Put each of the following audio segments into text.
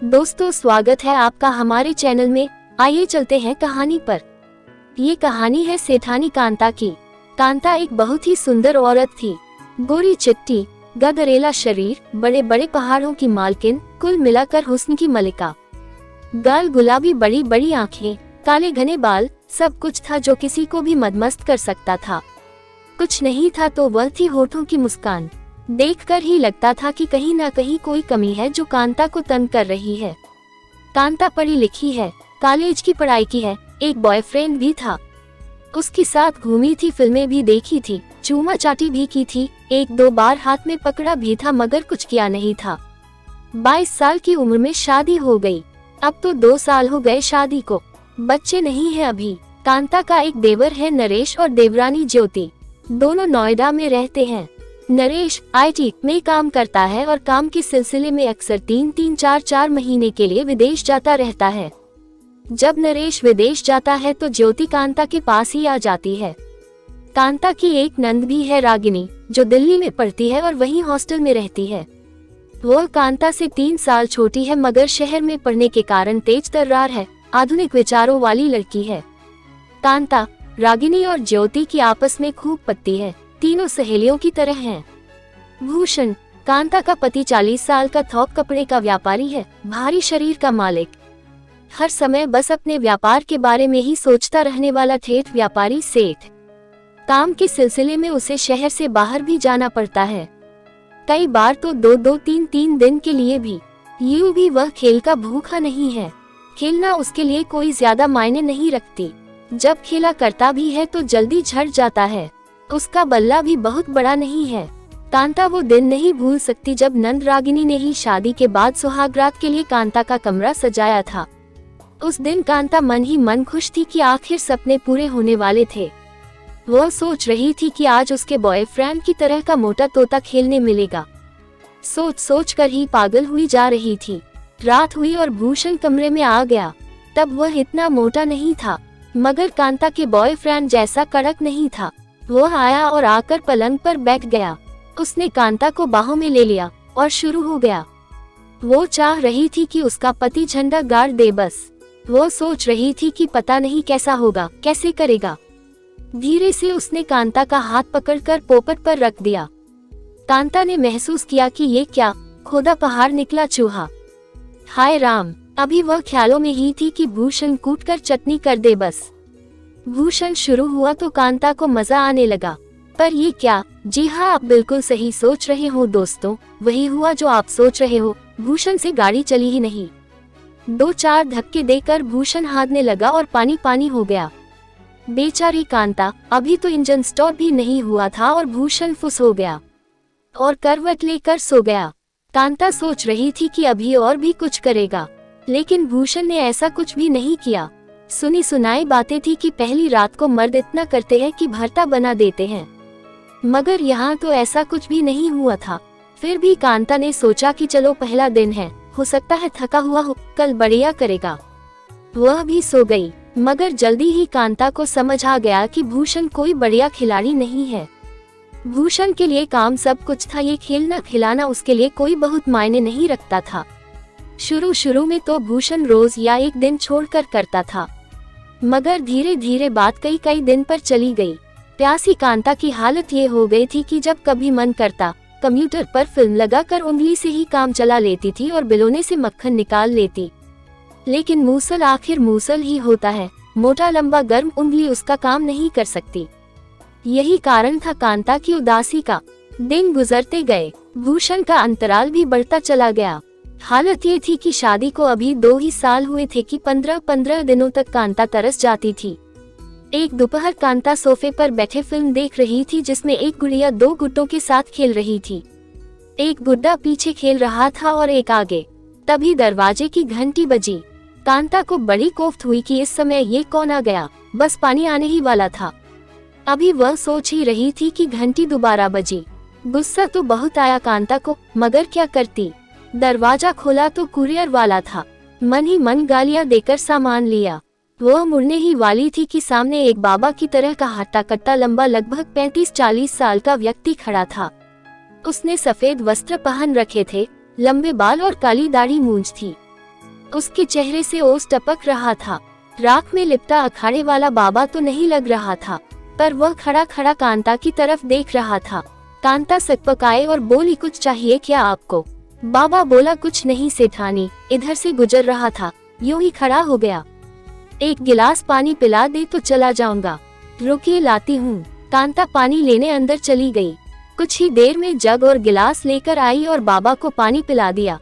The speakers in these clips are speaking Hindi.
दोस्तों, स्वागत है आपका हमारे चैनल में। आइए चलते हैं कहानी पर। ये कहानी है सेठानी कांता की। कांता एक बहुत ही सुंदर औरत थी। गोरी चिट्टी, गगरेला शरीर, बड़े बड़े पहाड़ों की मालकिन, कुल मिलाकर हुस्न की मलिका। गाल गुलाबी, बड़ी बड़ी आंखें, काले घने बाल, सब कुछ था जो किसी को भी मदमस्त कर सकता था। कुछ नहीं था तो वह थी होठों की मुस्कान। देखकर ही लगता था कि कहीं ना कहीं कोई कमी है जो कांता को तंग कर रही है। कांता पढ़ी लिखी है, कॉलेज की पढ़ाई की है, एक बॉयफ्रेंड भी था, उसके साथ घूमी थी, फिल्में भी देखी थी, चूमा चाटी भी की थी, एक दो बार हाथ में पकड़ा भी था, मगर कुछ किया नहीं था। 22 साल की उम्र में शादी हो गई। अब तो 2 साल हो गए शादी को, बच्चे नहीं है अभी। कांता का एक देवर है नरेश और देवरानी ज्योति, दोनों नोएडा में रहते हैं। नरेश IT में काम करता है और काम के सिलसिले में अक्सर 3-3, 4-4 महीने के लिए विदेश जाता रहता है। जब नरेश विदेश जाता है तो ज्योति कांता के पास ही आ जाती है। कांता की एक नंद भी है, रागिनी, जो दिल्ली में पढ़ती है और वहीं हॉस्टल में रहती है। वह कांता से 3 साल छोटी है, मगर शहर में पढ़ने के कारण तेज तर्रार है, आधुनिक विचारों वाली लड़की है। कांता, रागिनी और ज्योति की आपस में खूब पत्ती है, तीनों सहेलियों की तरह हैं। भूषण, कांता का पति 40 साल का थोक कपड़े का व्यापारी है, भारी शरीर का मालिक, हर समय बस अपने व्यापार के बारे में ही सोचता रहने वाला ठेठ व्यापारी सेठ। काम के सिलसिले में उसे शहर से बाहर भी जाना पड़ता है, कई बार तो 2-2, 3-3 दिन के लिए भी। यूं भी वह खेल का भूखा नहीं है, खेलना उसके लिए कोई ज्यादा मायने नहीं रखती। जब खेला करता भी है तो जल्दी झड़ जाता है। उसका बल्ला भी बहुत बड़ा नहीं है। कांता वो दिन नहीं भूल सकती जब नंद रागिनी ने ही शादी के बाद सुहागरात के लिए कांता का कमरा सजाया था। उस दिन कांता मन ही मन खुश थी कि आखिर सपने पूरे होने वाले थे। वह सोच रही थी कि आज उसके बॉयफ्रेंड की तरह का मोटा तोता खेलने मिलेगा। सोच सोच कर ही पागल हुई जा रही थी। रात हुई और भूषण कमरे में आ गया। तब वह इतना मोटा नहीं था, मगर कांता के बॉयफ्रेंड जैसा कड़क नहीं था। वह आया और आकर पलंग पर बैठ गया। उसने कांता को बाहों में ले लिया और शुरू हो गया। वो चाह रही थी कि उसका पति झंडा गाड़ दे, बस वो सोच रही थी कि पता नहीं कैसा होगा, कैसे करेगा। धीरे से उसने कांता का हाथ पकड़कर पोपट पर रख दिया। कांता ने महसूस किया कि ये क्या खोदा पहाड़ निकला चूहा। हाय राम, अभी वह ख्यालों में ही थी कि भूषण कूटकर चटनी कर दे। बस भूषण शुरू हुआ तो कांता को मजा आने लगा। पर ये क्या? जी हाँ, आप बिल्कुल सही सोच रहे हो दोस्तों, वही हुआ जो आप सोच रहे हो। भूषण से गाड़ी चली ही नहीं। 2-4 धक्के देकर भूषण हारने लगा और पानी पानी हो गया। बेचारी कांता, अभी तो इंजन स्टार्ट भी नहीं हुआ था और भूषण फुस हो गया और करवट लेकर सो गया। कांता सोच रही थी कि अभी और भी कुछ करेगा, लेकिन भूषण ने ऐसा कुछ भी नहीं किया। सुनी सुनाई बातें थी कि पहली रात को मर्द इतना करते हैं कि भरता बना देते हैं, मगर यहाँ तो ऐसा कुछ भी नहीं हुआ था। फिर भी कांता ने सोचा कि चलो पहला दिन है, हो सकता है थका हुआ हो, कल बढ़िया करेगा। वह भी सो गई, मगर जल्दी ही कांता को समझ आ गया कि भूषण कोई बढ़िया खिलाड़ी नहीं है। भूषण के लिए काम सब कुछ था, ये खेलना खिलाना उसके लिए कोई बहुत मायने नहीं रखता था। शुरू में तो भूषण रोज या एक दिन छोड़कर करता था, मगर धीरे धीरे बात कई दिन पर चली गई। प्यासी कांता की हालत ये हो गई थी कि जब कभी मन करता कंप्यूटर पर फिल्म लगाकर उंगली से ही काम चला लेती थी और बिलोने से मक्खन निकाल लेती। लेकिन मूसल आखिर मूसल ही होता है, मोटा लंबा गर्म उंगली उसका काम नहीं कर सकती। यही कारण था कांता की उदासी का। दिन गुजरते गए, भूषण का अंतराल भी बढ़ता चला गया। हालत ये थी कि शादी को अभी 2 ही साल हुए थे कि 15-15 दिनों तक कांता तरस जाती थी। एक दोपहर कांता सोफे पर बैठे फिल्म देख रही थी, जिसमें एक गुड़िया 2 गुड्डों के साथ खेल रही थी। एक गुड्डा पीछे खेल रहा था और एक आगे। तभी दरवाजे की घंटी बजी। कांता को बड़ी कोफ्त हुई कि इस समय ये कौन आ गया, बस पानी आने ही वाला था। अभी वह सोच ही रही थी कि घंटी दोबारा बजी। गुस्सा तो बहुत आया कांता को, मगर क्या करती। दरवाजा खोला तो कुरियर वाला था। मन ही मन गालियां देकर सामान लिया। वह मुड़ने ही वाली थी कि सामने एक बाबा की तरह का हट्टा कट्टा लंबा लगभग 35-40 साल का व्यक्ति खड़ा था। उसने सफेद वस्त्र पहन रखे थे, लंबे बाल और काली दाढ़ी मूंछ थी। उसके चेहरे से ओस टपक रहा था। राख में लिपटा अखाड़े वाला बाबा तो नहीं लग रहा था, पर वह खड़ा खड़ा कांता की तरफ देख रहा था। कांता सकपकाए और बोली, कुछ चाहिए क्या आपको? बाबा बोला, कुछ नहीं सेठानी, इधर से गुजर रहा था, यूं ही खड़ा हो गया। एक गिलास पानी पिला दे तो चला जाऊंगा। रुकिए, लाती हूँ। कांता पानी लेने अंदर चली गई। कुछ ही देर में जग और गिलास लेकर आई और बाबा को पानी पिला दिया।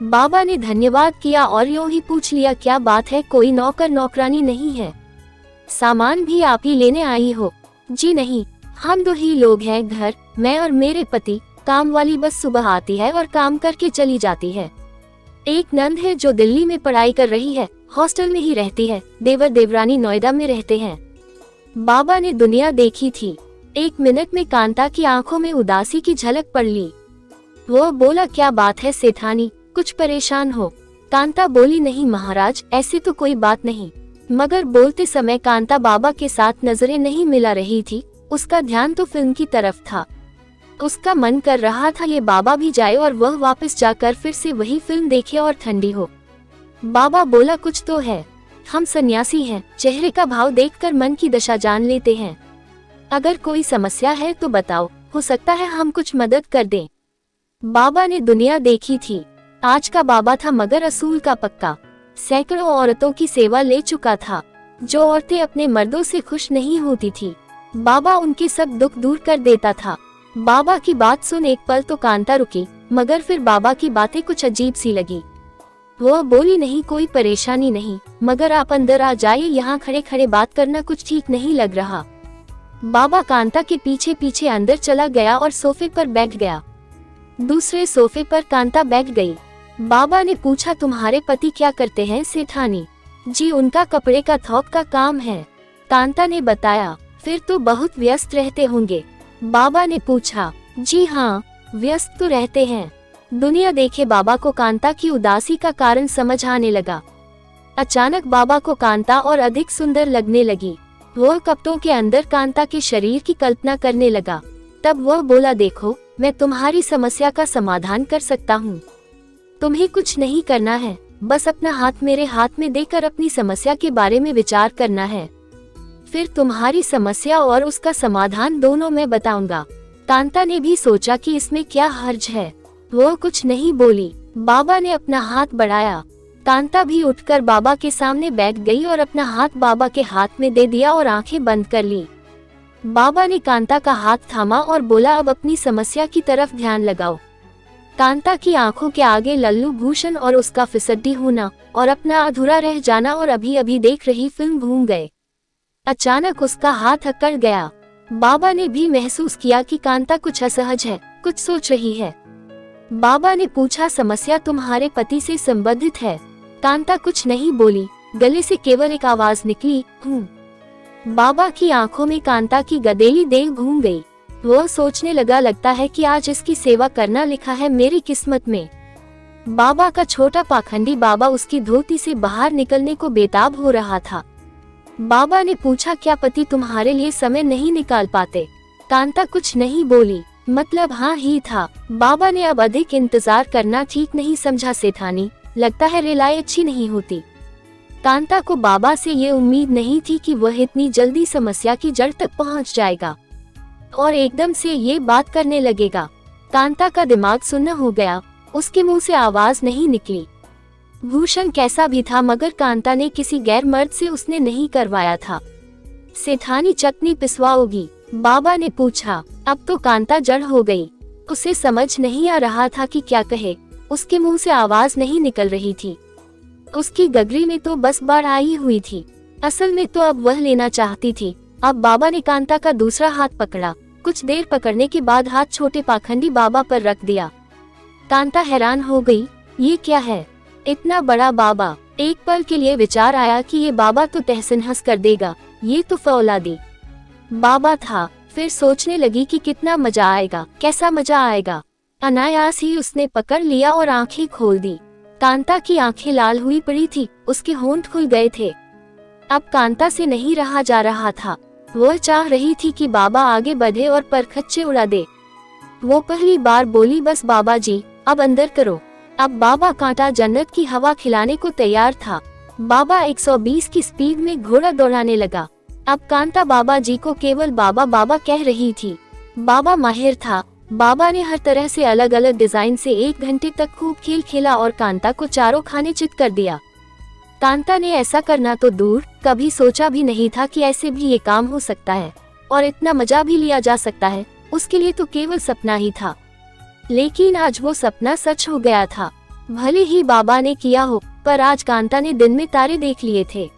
बाबा ने धन्यवाद किया और यूं ही पूछ लिया, क्या बात है, कोई नौकर नौकरानी नहीं है? सामान भी आप ही लेने आई हो? जी नहीं, हम दो ही लोग हैं घर, मैं और मेरे पति। काम वाली बस सुबह आती है और काम करके चली जाती है। एक नंद है जो दिल्ली में पढ़ाई कर रही है, हॉस्टल में ही रहती है। देवर देवरानी नोएडा में रहते हैं। बाबा ने दुनिया देखी थी। 1 मिनट में कांता की आंखों में उदासी की झलक पड़ ली। वो बोला, क्या बात है सेठानी, कुछ परेशान हो? कांता बोली, नहीं महाराज, ऐसी तो कोई बात नहीं। मगर बोलते समय कांता बाबा के साथ नजरें नहीं मिला रही थी। उसका ध्यान तो फिल्म की तरफ था। उसका मन कर रहा था ये बाबा भी जाए और वह वापस जाकर फिर से वही फिल्म देखे और ठंडी हो। बाबा बोला, कुछ तो है, हम सन्यासी हैं, चेहरे का भाव देखकर मन की दशा जान लेते हैं। अगर कोई समस्या है तो बताओ, हो सकता है हम कुछ मदद कर दें। बाबा ने दुनिया देखी थी। आज का बाबा था मगर असूल का पक्का। सैकड़ों औरतों की सेवा ले चुका था। जो औरतें अपने मर्दों से खुश नहीं होती थी, बाबा उनके सब दुख दूर कर देता था। बाबा की बात सुन एक पल तो कांता रुकी, मगर फिर बाबा की बातें कुछ अजीब सी लगी। वह बोली, नहीं कोई परेशानी नहीं, मगर आप अंदर आ जाइए, यहाँ खड़े खड़े बात करना कुछ ठीक नहीं लग रहा। बाबा कांता के पीछे पीछे अंदर चला गया और सोफे पर बैठ गया। दूसरे सोफे पर कांता बैठ गई। बाबा ने पूछा, तुम्हारे पति क्या करते हैं सेठानी? जी, उनका कपड़े का थोक का काम है। कांता ने बताया। फिर तो बहुत व्यस्त रहते होंगे? बाबा ने पूछा। जी हाँ, व्यस्त तो रहते हैं। दुनिया देखे बाबा को कांता की उदासी का कारण समझ आने लगा। अचानक बाबा को कांता और अधिक सुंदर लगने लगी। वह कपड़ों के अंदर कांता के शरीर की कल्पना करने लगा। तब वह बोला, देखो, मैं तुम्हारी समस्या का समाधान कर सकता हूँ। तुम्हें कुछ नहीं करना है, बस अपना हाथ मेरे हाथ में देकर अपनी समस्या के बारे में विचार करना है। फिर तुम्हारी समस्या और उसका समाधान दोनों मैं बताऊंगा। कांता ने भी सोचा कि इसमें क्या हर्ज है। वो कुछ नहीं बोली। बाबा ने अपना हाथ बढ़ाया। कांता भी उठकर बाबा के सामने बैठ गई और अपना हाथ बाबा के हाथ में दे दिया और आंखें बंद कर ली। बाबा ने कांता का हाथ थामा और बोला, अब अपनी समस्या की तरफ ध्यान लगाओ। कांता की आंखों के आगे लल्लू भूषण और उसका फिसड्डी होना और अपना अधूरा रह जाना और अभी अभी देख रही फिल्म घूम गए। अचानक उसका हाथ अकड़ गया। बाबा ने भी महसूस किया कि कांता कुछ असहज है, कुछ सोच रही है। बाबा ने पूछा, समस्या तुम्हारे पति से संबंधित है? कांता कुछ नहीं बोली, गले से केवल एक आवाज निकली, हूँ। बाबा की आंखों में कांता की गदेली देह घूम गई। वह सोचने लगा, लगता है कि आज इसकी सेवा करना लिखा है मेरी किस्मत में। बाबा का छोटा पाखंडी बाबा उसकी धोती से बाहर निकलने को बेताब हो रहा था। बाबा ने पूछा, क्या पति तुम्हारे लिए समय नहीं निकाल पाते? कांता कुछ नहीं बोली, मतलब हाँ ही था। बाबा ने अब अधिक इंतजार करना ठीक नहीं समझा सेठानी, लगता है रिलाई अच्छी नहीं होती। कांता को बाबा से ये उम्मीद नहीं थी कि वह इतनी जल्दी समस्या की जड़ तक पहुंच जाएगा और एकदम से ये बात करने लगेगा। कांता का दिमाग सुन्न हो गया, उसके मुंह से आवाज नहीं निकली। भूषण कैसा भी था मगर कांता ने किसी गैर मर्द से उसने नहीं करवाया था। सेठानी चटनी पिसवाओगी? बाबा ने पूछा। अब तो कांता जड़ हो गई। उसे समझ नहीं आ रहा था कि क्या कहे। उसके मुंह से आवाज नहीं निकल रही थी। उसकी गगरी में तो बस बाढ़ आई हुई थी। असल में तो अब वह लेना चाहती थी। अब बाबा ने कांता का दूसरा हाथ पकड़ा। कुछ देर पकड़ने के बाद हाथ छोटे पाखंडी बाबा पर रख दिया। कांता हैरान हो गई, ये क्या है? इतना बड़ा बाबा। एक पल के लिए विचार आया कि ये बाबा तो तहसीन हंस कर देगा, ये तो फौलादी बाबा था। फिर सोचने लगी कि कितना मजा आएगा, कैसा मजा आएगा। अनायास ही उसने पकड़ लिया और आंखें खोल दी। कांता की आंखें लाल हुई पड़ी थी, उसके होंठ खुल गए थे। अब कांता से नहीं रहा जा रहा था। वह चाह रही थी कि बाबा आगे बढ़े और परखच्चे उड़ा दे। वो पहली बार बोली, बस बाबा जी अब अंदर करो। अब बाबा कांटा जन्नत की हवा खिलाने को तैयार था। बाबा 120 की स्पीड में घोड़ा दौड़ाने लगा। अब कांता बाबा जी को केवल बाबा बाबा कह रही थी। बाबा माहिर था। बाबा ने हर तरह से अलग अलग डिजाइन से 1 घंटे तक खूब खेल खेला और कांता को चारों खाने चित कर दिया। कांता ने ऐसा करना तो दूर, कभी सोचा भी नहीं था कि ऐसे भी ये काम हो सकता है और इतना मजा भी लिया जा सकता है। उसके लिए तो केवल सपना ही था, लेकिन आज वो सपना सच हो गया था। भले ही बाबा ने किया हो, पर आज कांता ने दिन में तारे देख लिए थे।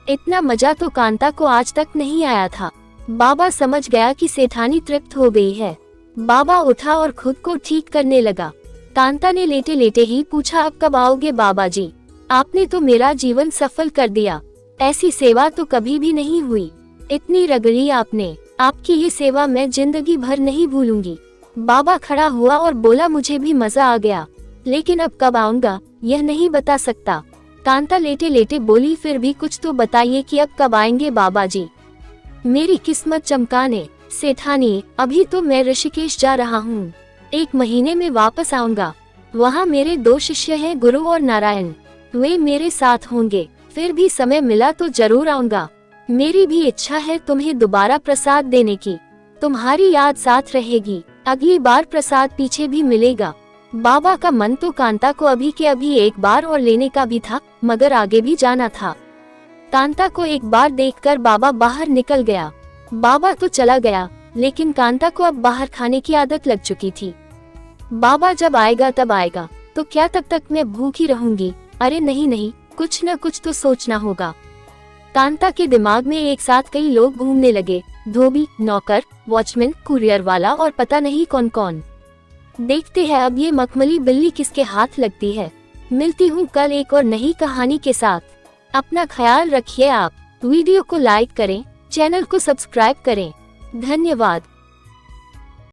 इतना मजा तो कांता को आज तक नहीं आया था। बाबा समझ गया कि सेठानी तृप्त हो गई है। बाबा उठा और खुद को ठीक करने लगा। कांता ने लेटे लेटे ही पूछा, अब कब आओगे बाबा जी? आपने तो मेरा जीवन सफल कर दिया। ऐसी सेवा तो कभी भी नहीं हुई। इतनी रगड़ी आपने। आपकी ये सेवा मैं जिंदगी भर नहीं भूलूंगी। बाबा खड़ा हुआ और बोला, मुझे भी मजा आ गया, लेकिन अब कब आऊंगा यह नहीं बता सकता। कांता लेटे लेटे बोली, फिर भी कुछ तो बताइए कि अब कब आएंगे बाबा जी? मेरी किस्मत चमकाने। सेठानी, अभी तो मैं ऋषिकेश जा रहा हूँ। 1 महीने में वापस आऊंगा। वहाँ मेरे 2 शिष्य हैं, गुरु और नारायण। वे मेरे साथ होंगे। फिर भी समय मिला तो जरूर आऊंगा। मेरी भी इच्छा है तुम्हें दोबारा प्रसाद देने की। तुम्हारी याद साथ रहेगी। अगली बार प्रसाद पीछे भी मिलेगा। बाबा का मन तो कांता को अभी के अभी एक बार और लेने का भी था, मगर आगे भी जाना था। कांता को एक बार देखकर बाबा बाहर निकल गया। बाबा तो चला गया, लेकिन कांता को अब बाहर खाने की आदत लग चुकी थी। बाबा जब आएगा तब आएगा, तो क्या तब तक मैं भूखी रहूंगी? अरे नहीं नहीं, कुछ न कुछ तो सोचना होगा। कांता के दिमाग में एक साथ कई लोग घूमने लगे। धोबी, नौकर, वॉचमैन, कुरियर वाला और पता नहीं कौन कौन। देखते हैं अब ये मखमली बिल्ली किसके हाथ लगती है। मिलती हूँ कल एक और नई कहानी के साथ। अपना ख्याल रखिए आप। वीडियो को लाइक करें, चैनल को सब्सक्राइब करें। धन्यवाद।